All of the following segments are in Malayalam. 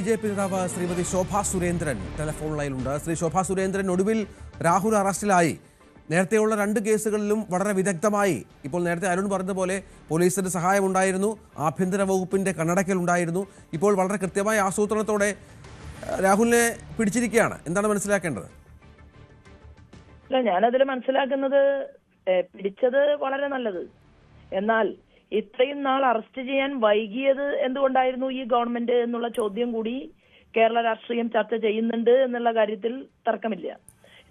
BJP നേതാവ് ശ്രീമതി ശോഭാ സുരേന്ദ്രൻ ടെലിഫോൺ ലൈനിലുണ്ട്. ശ്രീ ശോഭാ സുരേന്ദ്രൻ, ഒടുവിൽ രാഹുൽ അറസ്റ്റിലായി. നേരത്തെയുള്ള 2 കേസുകളിലും വളരെ വിദഗ്ധമായി, ഇപ്പോൾ നേരത്തെ അരുൺ പറഞ്ഞതുപോലെ പോലീസിന്റെ സഹായമുണ്ടായിരുന്നു, ആഭ്യന്തര വകുപ്പിന്റെ കണ്ണടക്കലുണ്ടായിരുന്നു. ഇപ്പോൾ വളരെ കൃത്യമായ ആസൂത്രണത്തോടെ രാഹുലിനെ പിടിച്ചിരിക്കുകയാണ്. എന്താണ് മനസ്സിലാക്കേണ്ടത്? അല്ല, ഞാനതിൽ മനസ്സിലാക്കുന്നത് പിടിച്ചത് വളരെ നല്ലത്. എന്നാൽ ഇത്രയും നാൾ അറസ്റ്റ് ചെയ്യാൻ വൈകിയത് എന്തുകൊണ്ടായിരുന്നു ഈ ഗവൺമെന്റ് എന്നുള്ള ചോദ്യം കൂടി കേരള രാഷ്ട്രീയം ചർച്ച ചെയ്യുന്നുണ്ട് എന്നുള്ള കാര്യത്തിൽ തർക്കമില്ല.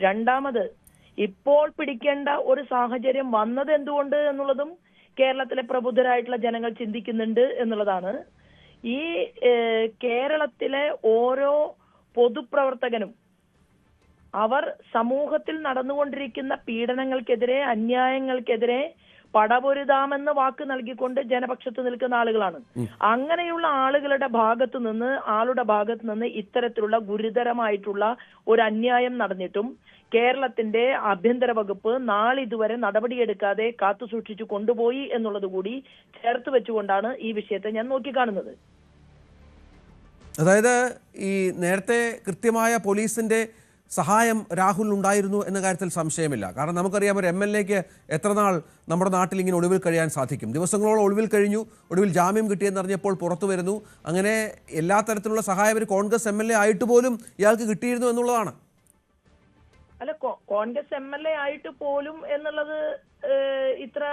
രണ്ടാമത്, ഇപ്പോൾ പിടിക്കേണ്ട ഒരു സാഹചര്യം വന്നത് എന്തുകൊണ്ട് എന്നുള്ളതും കേരളത്തിലെ പ്രബുദ്ധരായിട്ടുള്ള ജനങ്ങൾ ചിന്തിക്കുന്നുണ്ട് എന്നുള്ളതാണ്. ഈ കേരളത്തിലെ ഓരോ പൊതുപ്രവർത്തകനും അവർ സമൂഹത്തിൽ നടന്നുകൊണ്ടിരിക്കുന്ന പീഡനങ്ങൾക്കെതിരെ, അന്യായങ്ങൾക്കെതിരെ പടപൊരുതാമെന്ന് വാക്ക് നൽകിക്കൊണ്ട് ജനപക്ഷത്ത് നിൽക്കുന്ന ആളുകളാണ്. അങ്ങനെയുള്ള ആളുകളുടെ ഭാഗത്തു നിന്ന് ഇത്തരത്തിലുള്ള ഗുരുതരമായിട്ടുള്ള ഒരു അന്യായം നടന്നിട്ടും കേരളത്തിന്റെ ആഭ്യന്തര വകുപ്പ് നാളിതുവരെ നടപടിയെടുക്കാതെ കാത്തുസൂക്ഷിച്ചു കൊണ്ടുപോയി എന്നുള്ളത് കൂടി ചേർത്ത് വെച്ചുകൊണ്ടാണ് ഈ വിഷയത്തെ ഞാൻ നോക്കിക്കാണുന്നത്. അതായത് ഈ നേരത്തെ കൃത്യമായ പോലീസിന്റെ സഹായം രാഹുൽ ഉണ്ടായിരുന്നു എന്ന കാര്യത്തിൽ സംശയമില്ല. കാരണം നമുക്കറിയാം, ഒരു MLAക്ക് എത്ര നാൾ നമ്മുടെ നാട്ടിൽ ഇങ്ങനെ ഒളിവിൽ കഴിയാൻ സാധിക്കും? ദിവസങ്ങളോളം ഒളിവിൽ കഴിഞ്ഞു, ഒടുവിൽ ജാമ്യം കിട്ടിയെന്നറിഞ്ഞപ്പോൾ പുറത്തു വരുന്നു. അങ്ങനെ എല്ലാ തരത്തിലുള്ള സഹായം ഒരു കോൺഗ്രസ് MLA ആയിട്ട് പോലും ഇയാൾക്ക് കിട്ടിയിരുന്നു എന്നുള്ളതാണ്. അല്ല, കോൺഗ്രസ് MLA ആയിട്ട് പോലും എന്നുള്ളത് ഇത്ര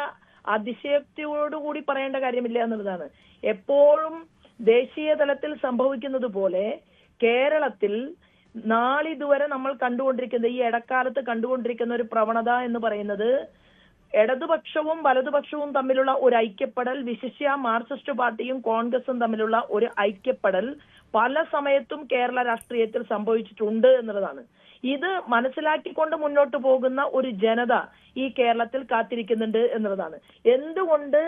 അതിശയോക്തിയോടുകൂടി പറയേണ്ട കാര്യമില്ല എന്നുള്ളതാണ്. എപ്പോഴും ദേശീയ തലത്തിൽ സംഭവിക്കുന്നത് പോലെ കേരളത്തിൽ നാളിതുവരെ നമ്മൾ കണ്ടുകൊണ്ടിരിക്കുന്ന, ഈ ഇടക്കാലത്ത് കണ്ടുകൊണ്ടിരിക്കുന്ന ഒരു പ്രവണത എന്ന് പറയുന്നത്, ഇടതുപക്ഷവും വലതുപക്ഷവും തമ്മിലുള്ള ഒരു ഐക്യപ്പെടൽ, വിശിഷ്യ മാർക്സിസ്റ്റ് പാർട്ടിയും കോൺഗ്രസും തമ്മിലുള്ള ഒരു ഐക്യപ്പെടൽ പല സമയത്തും കേരള രാഷ്ട്രീയത്തിൽ സംഭവിച്ചിട്ടുണ്ട് എന്നുള്ളതാണ്. ഇത് മനസ്സിലാക്കിക്കൊണ്ട് മുന്നോട്ട് പോകുന്ന ഒരു ജനത ഈ കേരളത്തിൽ കാത്തിരിക്കുന്നുണ്ട് എന്നുള്ളതാണ്. എന്തുകൊണ്ട്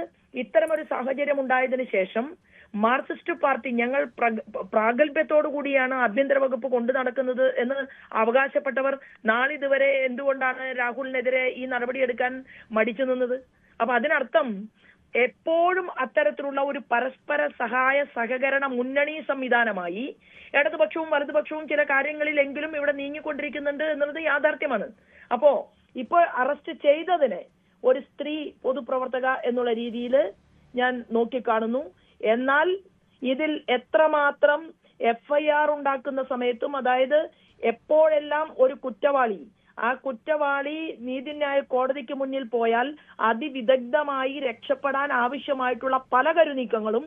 ഇത്തരമൊരു സാഹചര്യം ഉണ്ടായതിനു ശേഷം മാർക്സിസ്റ്റ് പാർട്ടി ഞങ്ങൾ പ്രാഗൽഭ്യത്തോടു കൂടിയാണ് ആഭ്യന്തര വകുപ്പ് കൊണ്ടു നടക്കുന്നത് എന്ന് അവകാശപ്പെട്ടവർ നാളിതുവരെ എന്തുകൊണ്ടാണ് രാഹുലിനെതിരെ ഈ നടപടിയെടുക്കാൻ മടിച്ചു നിന്നത്? അപ്പൊ അതിനർത്ഥം എപ്പോഴും അത്തരത്തിലുള്ള ഒരു പരസ്പര സഹായ സഹകരണ മുന്നണി സംവിധാനമായി ഇടതുപക്ഷവും വലതുപക്ഷവും ചില കാര്യങ്ങളിലെങ്കിലും ഇവിടെ നീങ്ങിക്കൊണ്ടിരിക്കുന്നുണ്ട് എന്നുള്ളത് യാഥാർത്ഥ്യമാണ്. അപ്പോ ഇപ്പോൾ അറസ്റ്റ് ചെയ്തതിനെ ഒരു സ്ത്രീ പൊതുപ്രവർത്തക എന്നുള്ള രീതിയിൽ ഞാൻ നോക്കിക്കാണുന്നു. എന്നാൽ ഇതിൽ എത്രമാത്രം FIR ഉണ്ടാക്കുന്ന സമയത്തും, അതായത് എപ്പോഴെല്ലാം ഒരു കുറ്റവാളി, ആ കുറ്റവാളി നീതിന്യായ കോടതിക്ക് മുന്നിൽ പോയാൽ അതിവിദഗ്ധമായി രക്ഷപ്പെടാൻ ആവശ്യമായിട്ടുള്ള പല കരുനീക്കങ്ങളും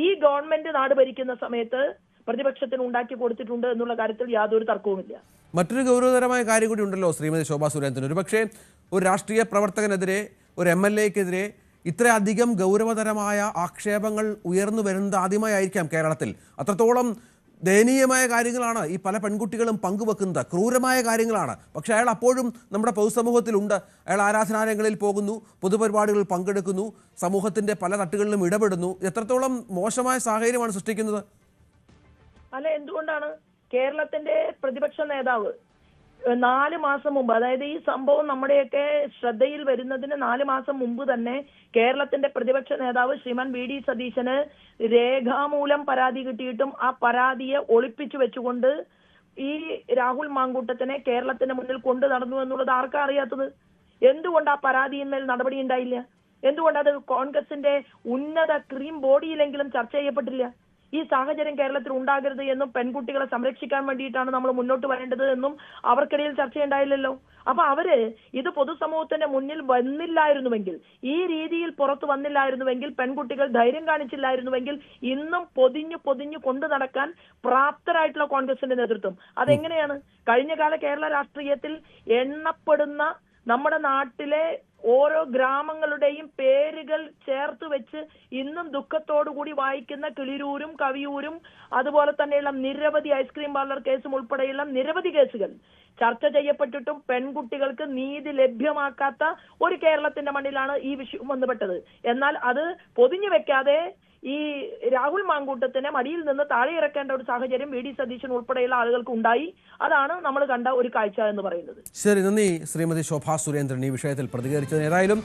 ഈ ഗവൺമെന്റ് നാട് ഭരിക്കുന്ന സമയത്ത് പ്രതിപക്ഷത്തിന് ഉണ്ടാക്കി കൊടുത്തിട്ടുണ്ട് എന്നുള്ള കാര്യത്തിൽ യാതൊരു തർക്കവുമില്ല. മറ്റൊരു ഗൗരവതരമായ കാര്യം കൂടി ഉണ്ടല്ലോ ശ്രീമതി ശോഭാ സുരേന്ദ്രൻ. ഒരുപക്ഷെ ഒരു രാഷ്ട്രീയ പ്രവർത്തകനെതിരെ, ഒരു MLAക്കെതിരെ ഇത്രയധികം ഗൗരവതരമായ ആക്ഷേപങ്ങൾ ഉയർന്നു വരുന്നത് ആദ്യമായിരിക്കാം കേരളത്തിൽ. അത്രത്തോളം ദയനീയമായ കാര്യങ്ങളാണ് ഈ പല പെൺകുട്ടികളും പങ്കുവെക്കുന്നത്, ക്രൂരമായ കാര്യങ്ങളാണ്. പക്ഷെ അയാൾ അപ്പോഴും നമ്മുടെ പൊതുസമൂഹത്തിലുണ്ട്. അയാൾ ആരാധനാലയങ്ങളിൽ പോകുന്നു, പൊതുപരിപാടികളിൽ പങ്കെടുക്കുന്നു, സമൂഹത്തിന്റെ പല തട്ടുകളിലും ഇടപെടുന്നു. എത്രത്തോളം മോശമായ സാഹചര്യമാണ് സൃഷ്ടിക്കുന്നത്? അല്ല, എന്തുകൊണ്ടാണ് കേരളത്തിന്റെ പ്രതിപക്ഷ നേതാവ് 4 മാസം മുമ്പ്, അതായത് ഈ സംഭവം നമ്മുടെയൊക്കെ ശ്രദ്ധയിൽ വരുന്നതിന് 4 മാസം മുമ്പ് തന്നെ കേരളത്തിന്റെ പ്രതിപക്ഷ നേതാവ് ശ്രീമാൻ VD സതീശന് രേഖാമൂലം പരാതി കിട്ടിയിട്ടും ആ പരാതിയെ ഒളിപ്പിച്ചു വെച്ചുകൊണ്ട് ഈ രാഹുൽ മാങ്കൂട്ടത്തിനെ കേരളത്തിന്റെ മുന്നിൽ കൊണ്ടു നടന്നു എന്നുള്ളത് ആർക്കാ അറിയാത്തത്? എന്തുകൊണ്ട് ആ പരാതിയിന്മേൽ നടപടി ഉണ്ടായില്ല? എന്തുകൊണ്ട് അത് കോൺഗ്രസിന്റെ ഉന്നത ക്രീം ബോഡിയിലെങ്കിലും ചർച്ച ചെയ്യപ്പെട്ടില്ല? ഈ സാഹചര്യം കേരളത്തിൽ ഉണ്ടാകരുത് എന്നും പെൺകുട്ടികളെ സംരക്ഷിക്കാൻ വേണ്ടിയിട്ടാണ് നമ്മൾ മുന്നോട്ട് വരേണ്ടത് എന്നും അവർക്കിടയിൽ ചർച്ചയുണ്ടായില്ലല്ലോ. അപ്പൊ അവര് ഇത് പൊതുസമൂഹത്തിന്റെ മുന്നിൽ വന്നില്ലായിരുന്നുവെങ്കിൽ, ഈ രീതിയിൽ പുറത്തു വന്നില്ലായിരുന്നുവെങ്കിൽ, പെൺകുട്ടികൾ ധൈര്യം കാണിച്ചില്ലായിരുന്നുവെങ്കിൽ ഇന്നും പൊതിഞ്ഞു കൊണ്ടു നടക്കാൻ പ്രാപ്തരായിട്ടുള്ള കോൺഗ്രസിന്റെ നേതൃത്വം അതെങ്ങനെയാണ്? കഴിഞ്ഞകാല കേരള രാഷ്ട്രീയത്തിൽ എണ്ണപ്പെടുന്ന നമ്മുടെ നാട്ടിലെ ഓരോ ഗ്രാമങ്ങളുടെയും പേരുകൾ ചേർത്ത് വെച്ച് ഇന്നും ദുഃഖത്തോടുകൂടി വായിക്കുന്ന കിളിരൂരും കവിയൂരും അതുപോലെ തന്നെയുള്ള നിരവധി ഐസ്ക്രീം പാർലർ കേസും ഉൾപ്പെടെയുള്ള നിരവധി കേസുകൾ ചർച്ച ചെയ്യപ്പെട്ടിട്ടും പെൺകുട്ടികൾക്ക് നീതി ലഭ്യമാക്കാത്ത ഒരു കേരളത്തിന്റെ മണ്ണിലാണ് ഈ വിഷയം ബന്ധപ്പെട്ടത്. എന്നാൽ അത് പൊതിഞ്ഞു വെക്കാതെ ഈ രാഹുൽ മാങ്കൂട്ടത്തിനെ മടിയിൽ നിന്ന് താഴെ ഇറക്കേണ്ട ഒരു സാഹചര്യം VD സതീശൻ ഉൾപ്പെടെയുള്ള ആളുകൾക്ക് ഉണ്ടായി. അതാണ് നമ്മൾ കണ്ട ഒരു കാഴ്ച എന്ന് പറയുന്നത്. ശരി, നന്ദി ശ്രീമതി ശോഭാ സുരേന്ദ്രൻ ഈ വിഷയത്തിൽ പ്രതികരിച്ചത്. ഏതായാലും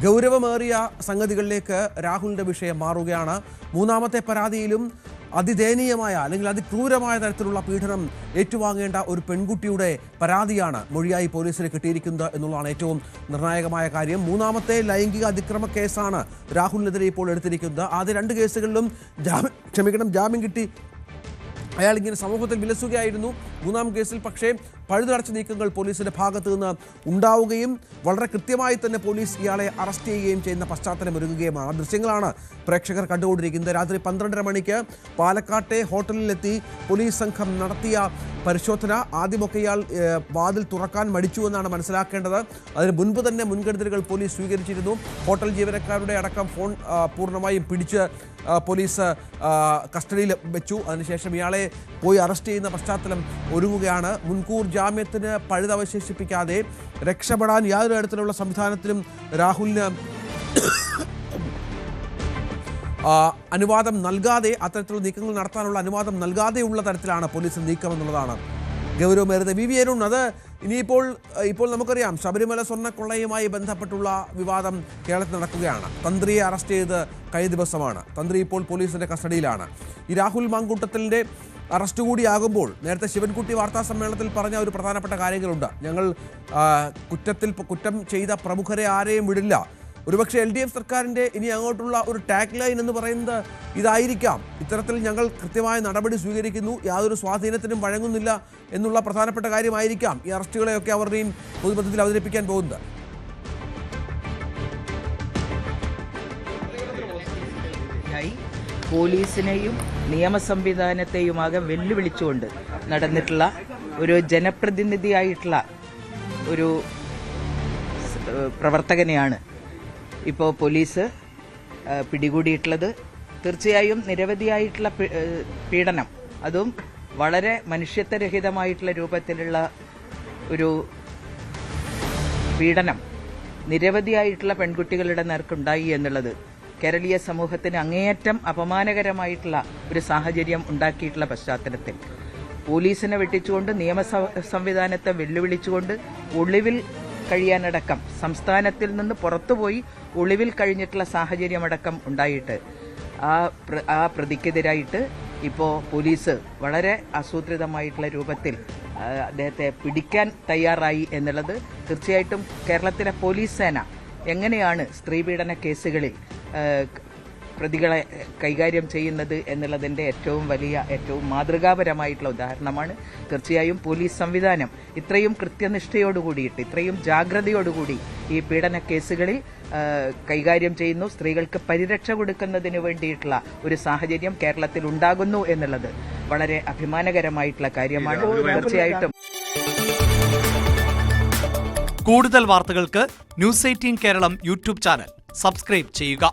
ഗൗരവമേറിയ സംഗതികളിലേക്ക് രാഹുലിന്റെ വിഷയം മാറുകയാണ്. മൂന്നാമത്തെ പരാതിയിലും അതിദയനീയമായ അല്ലെങ്കിൽ അതിക്രൂരമായ തരത്തിലുള്ള പീഡനം ഏറ്റുവാങ്ങേണ്ട ഒരു പെൺകുട്ടിയുടെ പരാതിയാണ് മൊഴിയായി പോലീസിന് കിട്ടിയിരിക്കുന്നത് എന്നുള്ളതാണ് ഏറ്റവും നിർണായകമായ കാര്യം. മൂന്നാമത്തെ ലൈംഗിക അതിക്രമ കേസാണ് രാഹുലിനെതിരെ ഇപ്പോൾ എടുത്തിരിക്കുന്നത്. ആദ്യ 2 കേസുകളിലും ജാമ്യം കിട്ടി അയാൾ ഇങ്ങനെ സമൂഹത്തിൽ വിലസുകയായിരുന്നു. 3-ാം കേസിൽ പക്ഷേ പഴുതടച്ച നീക്കങ്ങൾ പോലീസിന്റെ ഭാഗത്തു നിന്ന് ഉണ്ടാവുകയും വളരെ കൃത്യമായി തന്നെ പോലീസ് ഇയാളെ അറസ്റ്റ് ചെയ്യുകയും ചെയ്യുന്ന പശ്ചാത്തലം ഒരുങ്ങുകയുമാണ്. ദൃശ്യങ്ങളാണ് പ്രേക്ഷകർ കണ്ടുകൊണ്ടിരിക്കുന്നത്. രാത്രി 12:30 മണിക്ക് പാലക്കാട്ടെ ഹോട്ടലിലെത്തി പോലീസ് സംഘം നടത്തിയ പരിശോധന. ആദ്യമൊക്കെ ഇയാൾ വാതിൽ തുറക്കാൻ മടിച്ചു എന്നാണ് മനസ്സിലാക്കേണ്ടത്. അതിന് മുൻപ് തന്നെ മുൻകരുതലുകൾ പോലീസ് സ്വീകരിച്ചിരുന്നു. ഹോട്ടൽ ജീവനക്കാരുടെ അടക്കം ഫോൺ പൂർണ്ണമായും പിടിച്ച് പോലീസ് കസ്റ്റഡിയിൽ വെച്ചു. അതിനുശേഷം ഇയാളെ പോയി അറസ്റ്റ് ചെയ്യുന്ന പശ്ചാത്തലം ഒരുങ്ങുകയാണ്. മുൻകൂർ ജാമ്യത്തിന് പഴുതവശേഷിപ്പിക്കാതെ രക്ഷപ്പെടാൻ യാതൊരു തരത്തിലുള്ള സംവിധാനത്തിലും രാഹുലിന് അനുവാദം നൽകാതെ, അത്തരത്തിലുള്ള നീക്കങ്ങൾ നടത്താനുള്ള അനുവാദം നൽകാതെയുള്ള തരത്തിലാണ് പോലീസ് നീക്കം എന്നുള്ളതാണ് ഗൗരവമേറിയത്. വി അരുൺ, അത് ഇപ്പോൾ നമുക്കറിയാം ശബരിമല സ്വർണ്ണക്കൊള്ളയുമായി ബന്ധപ്പെട്ടുള്ള വിവാദം കേരളത്തിൽ നടക്കുകയാണ്. തന്ത്രിയെ അറസ്റ്റ് ചെയ്ത് കഴിഞ്ഞ ദിവസമാണ്. തന്ത്രി ഇപ്പോൾ പോലീസിന്റെ കസ്റ്റഡിയിലാണ്. ഈ രാഹുൽ മാങ്കൂട്ടത്തിലിന്റെ അറസ്റ്റ് കൂടിയാകുമ്പോൾ നേരത്തെ ശിവൻകുട്ടി വാർത്താ സമ്മേളനത്തിൽ പറഞ്ഞ ഒരു പ്രധാനപ്പെട്ട കാര്യങ്ങളുണ്ട്. ഞങ്ങൾ കുറ്റം ചെയ്ത പ്രമുഖരെ ആരെയും വിടില്ല. ഒരുപക്ഷെ LDF സർക്കാരിൻ്റെ ഇനി അങ്ങോട്ടുള്ള ഒരു ടാഗ് ലൈൻ എന്ന് പറയുന്നത് ഇതായിരിക്കാം. ഇത്തരത്തിൽ ഞങ്ങൾ കൃത്യമായ നടപടി സ്വീകരിക്കുന്നു, യാതൊരു സ്വാധീനത്തിനും വഴങ്ങുന്നില്ല എന്നുള്ള പ്രധാനപ്പെട്ട കാര്യമായിരിക്കാം ഈ അറസ്റ്റുകളെയൊക്കെ അവരുടെയും പൊതുപഥത്തിൽ അവതരിപ്പിക്കാൻ പോകുന്നത്. പോലീസിനെയും നിയമ സംവിധാനത്തെയുമാകെ വെല്ലുവിളിച്ചുകൊണ്ട് നടന്നിട്ടുള്ള ഒരു ജനപ്രതിനിധിയായിട്ടുള്ള ഒരു പ്രവർത്തകനെയാണ് ഇപ്പോൾ പോലീസ് പിടികൂടിയിട്ടുള്ളത്. തീർച്ചയായും നിരവധിയായിട്ടുള്ള പീഡനം, അതും വളരെ മനുഷ്യത്വരഹിതമായിട്ടുള്ള രൂപത്തിലുള്ള ഒരു പീഡനം നിരവധിയായിട്ടുള്ള പെൺകുട്ടികളുടെ നേർക്കുണ്ടായി എന്നുള്ളത് കേരളീയ സമൂഹത്തിന് അങ്ങേയറ്റം അപമാനകരമായിട്ടുള്ള ഒരു സാഹചര്യം ഉണ്ടാക്കിയിട്ടുള്ള പശ്ചാത്തലത്തിൽ പോലീസിനെ വെട്ടിച്ചുകൊണ്ട് നിയമ സംവിധാനത്തെ വെല്ലുവിളിച്ചുകൊണ്ട് ഒളിവിൽ കഴിയാനടക്കം, സംസ്ഥാനത്തിൽ നിന്ന് പുറത്തുപോയി ഒളിവിൽ കഴിഞ്ഞിട്ടുള്ള സാഹചര്യമടക്കം ഉണ്ടായിട്ട് ആ പ്രതിക്കെതിരായിട്ട് ഇപ്പോൾ പോലീസ് വളരെ ആസൂത്രിതമായിട്ടുള്ള രൂപത്തിൽ അദ്ദേഹത്തെ പിടിക്കാൻ തയ്യാറായി എന്നുള്ളത് തീർച്ചയായിട്ടും കേരളത്തിലെ പോലീസ് സേന എങ്ങനെയാണ് സ്ത്രീപീഡന കേസുകളിൽ പ്രതികളെ കൈകാര്യം ചെയ്യുന്നത് എന്നുള്ളതിൻ്റെ ഏറ്റവും മാതൃകാപരമായിട്ടുള്ള ഉദാഹരണമാണ്. തീർച്ചയായും പോലീസ് സംവിധാനം ഇത്രയും കൃത്യനിഷ്ഠയോടുകൂടിയിട്ട്, ഇത്രയും ജാഗ്രതയോടുകൂടി ഈ പീഡന കേസുകളിൽ കൈകാര്യം ചെയ്യുന്നു. സ്ത്രീകൾക്ക് പരിരക്ഷ കൊടുക്കുന്നതിന് വേണ്ടിയിട്ടുള്ള ഒരു സാഹചര്യം കേരളത്തിൽ ഉണ്ടാകുന്നു എന്നുള്ളത് വളരെ അഭിമാനകരമായിട്ടുള്ള കാര്യമാണ്. തീർച്ചയായിട്ടും കൂടുതൽ വാർത്തകൾക്ക് news 18 Keralam YouTube channel subscribe ചെയ്യുക.